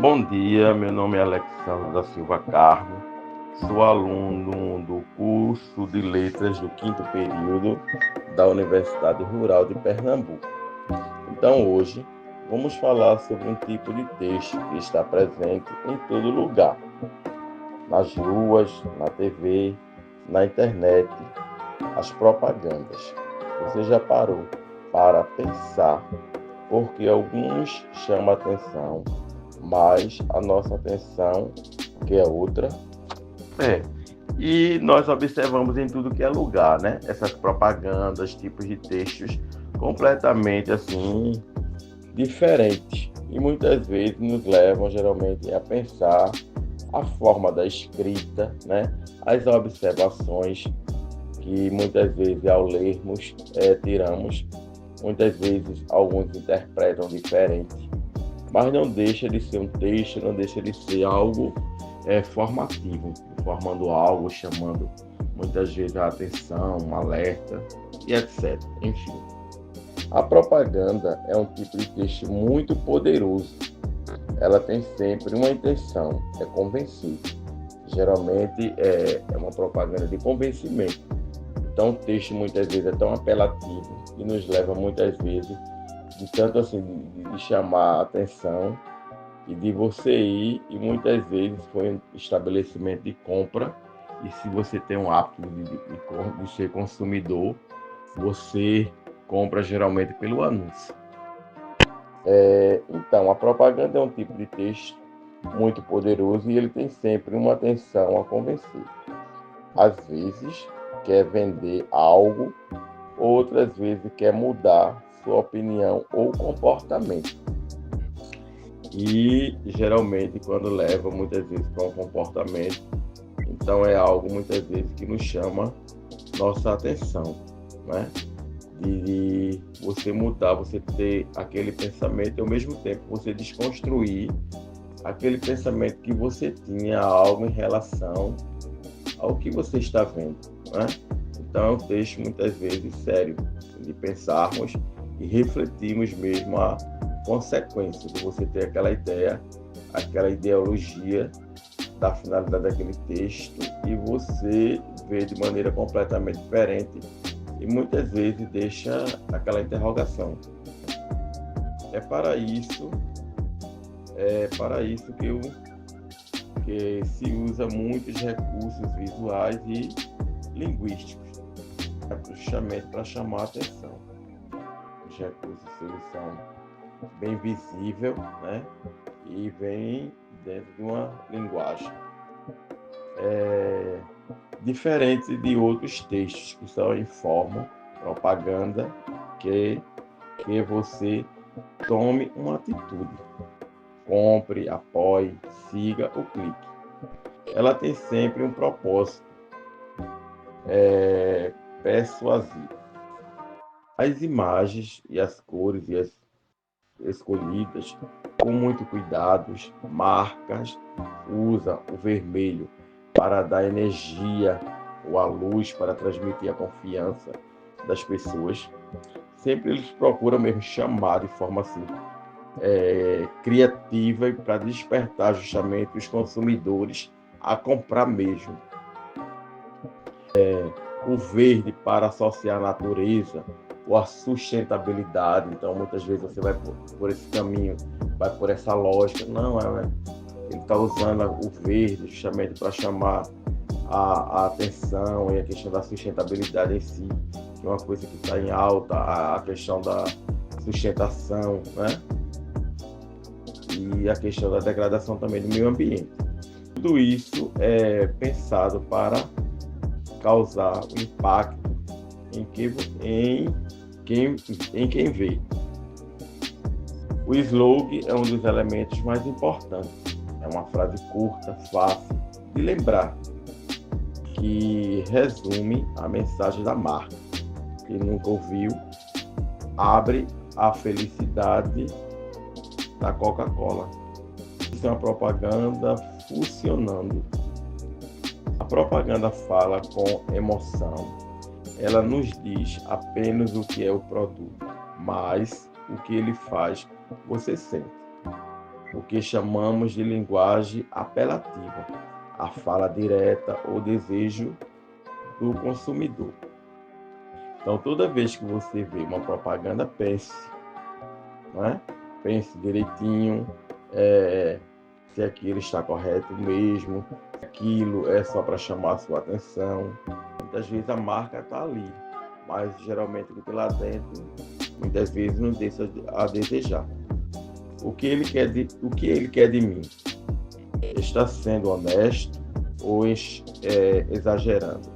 Bom dia, meu nome é Alexandre da Silva Carmo, sou aluno do curso de Letras do quinto período da Universidade Rural de Pernambuco. Então, hoje, vamos falar sobre um tipo de texto que está presente em todo lugar, nas ruas, na TV, na internet, as propagandas. Você já parou para pensar porque alguns chamam a atenção, mas a nossa atenção quer outra? É. E nós observamos em tudo que é lugar, né? Essas propagandas, tipos de textos completamente assim diferentes e muitas vezes nos levam geralmente a pensar a forma da escrita, né? As observações que muitas vezes ao lermos tiramos, muitas vezes alguns interpretam diferente, mas não deixa de ser um texto, não deixa de ser algo formativo, formando algo, chamando muitas vezes a atenção, um alerta e etc. Enfim, a propaganda é um tipo de texto muito poderoso. Ela tem sempre uma intenção, é convencer. Geralmente é uma propaganda de convencimento. Então o texto muitas vezes é tão apelativo e nos leva muitas vezes de tanto assim de chamar a atenção e de você ir, e muitas vezes foi um estabelecimento de compra, e se você tem um hábito de ser consumidor, você compra geralmente pelo anúncio. Então, a propaganda é um tipo de texto muito poderoso e ele tem sempre uma atenção a convencer. Às vezes quer vender algo, outras vezes quer mudar sua opinião ou comportamento. E geralmente quando leva muitas vezes para um comportamento, então é algo muitas vezes que nos chama nossa atenção, né? De você mudar, você ter aquele pensamento e ao mesmo tempo você desconstruir aquele pensamento que você tinha algo em relação ao que você está vendo, né? Então é um texto muitas vezes sério, de pensarmos e refletirmos mesmo a consequência de você ter aquela ideia, aquela ideologia da finalidade daquele texto e você vê de maneira completamente diferente e muitas vezes deixa aquela interrogação. É para isso, que se usa muitos recursos visuais e linguísticos, justamente para chamar a atenção. Os recursos são bem visível, né? E vem dentro de uma linguagem diferente de outros textos que só informam, propaganda, que você tome uma atitude, compre, apoie, siga ou clique. Ela tem sempre um propósito persuasivo. As imagens e as cores e as escolhidas com muito cuidado, marcas usa o vermelho para dar energia ou a luz para transmitir a confiança das pessoas. Sempre eles procuram mesmo chamar de forma assim criativa e para despertar justamente os consumidores a comprar mesmo. O verde para associar a natureza ou a sustentabilidade. Então, muitas vezes você vai por esse caminho, vai por essa lógica. Não, ele está usando o verde justamente para chamar a atenção e a questão da sustentabilidade em si, que é uma coisa que está em alta, a questão da sustentação, né? E a questão da degradação também do meio ambiente. Tudo isso é pensado para causar um impacto em quem vê. O slogan é um dos elementos mais importantes. É uma frase curta, fácil de lembrar, que resume a mensagem da marca. Quem nunca ouviu, abre a felicidade da Coca-Cola. Isso é uma propaganda funcionando. A propaganda fala com emoção. Ela nos diz apenas o que é o produto, mas o que ele faz, você sente. o que chamamos de linguagem apelativa, a fala direta ou desejo do consumidor. Então, toda vez que você vê uma propaganda, pense, né? Pense direitinho, se aquilo está correto mesmo, aquilo é só para chamar a sua atenção. Muitas vezes a marca está ali, mas geralmente o que tem lá dentro, muitas vezes não deixa a desejar. O que ele quer de mim? Está sendo honesto ou exagerando?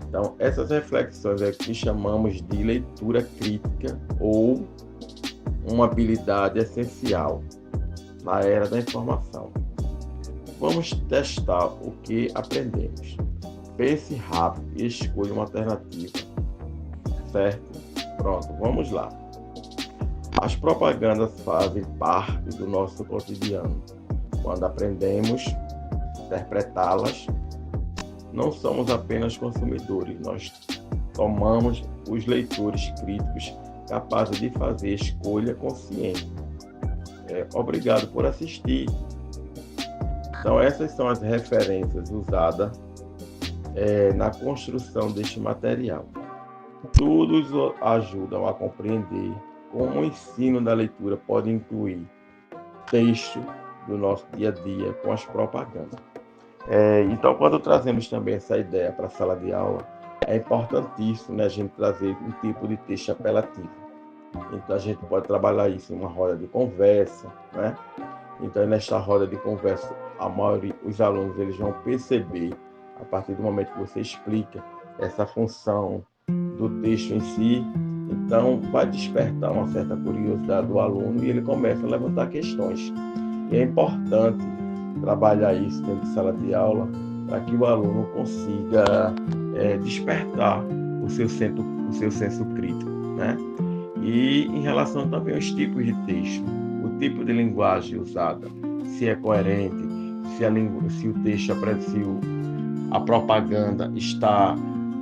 Então, essas reflexões é que chamamos de leitura crítica ou uma habilidade essencial na era da informação. Vamos testar o que aprendemos. Pense rápido e escolha uma alternativa. Certo? Pronto, vamos lá. As propagandas fazem parte do nosso cotidiano. Quando aprendemos a interpretá-las, não somos apenas consumidores, nós tomamos os leitores críticos capazes de fazer escolha consciente. Obrigado por assistir. Então, essas são as referências usadas na construção deste material. Todos ajudam a compreender como o ensino da leitura pode incluir texto do nosso dia a dia com as propagandas. Então, quando trazemos também essa ideia para a sala de aula, é importantíssimo, né, a gente trazer um tipo de texto apelativo. Então, a gente pode trabalhar isso em uma roda de conversa, né? Então, nesta roda de conversa, os alunos eles vão perceber, a partir do momento que você explica essa função do texto em si, então vai despertar uma certa curiosidade do aluno e ele começa a levantar questões. E é importante trabalhar isso dentro de sala de aula para que o aluno consiga despertar o seu senso crítico, né? E em relação também aos tipos de texto, o tipo de linguagem usada, se é coerente, se o texto aprecia a propaganda está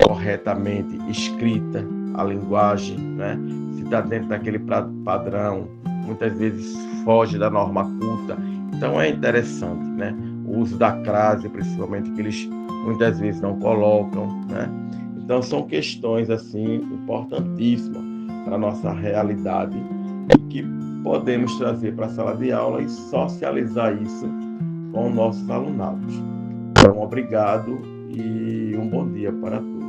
corretamente escrita, a linguagem, né? Se está dentro daquele padrão, muitas vezes foge da norma culta. Então é interessante, né? O uso da crase, principalmente, que eles muitas vezes não colocam, né? Então são questões assim importantíssimas para a nossa realidade e que podemos trazer para a sala de aula e socializar isso com nossos alunados. Então, obrigado e um bom dia para todos.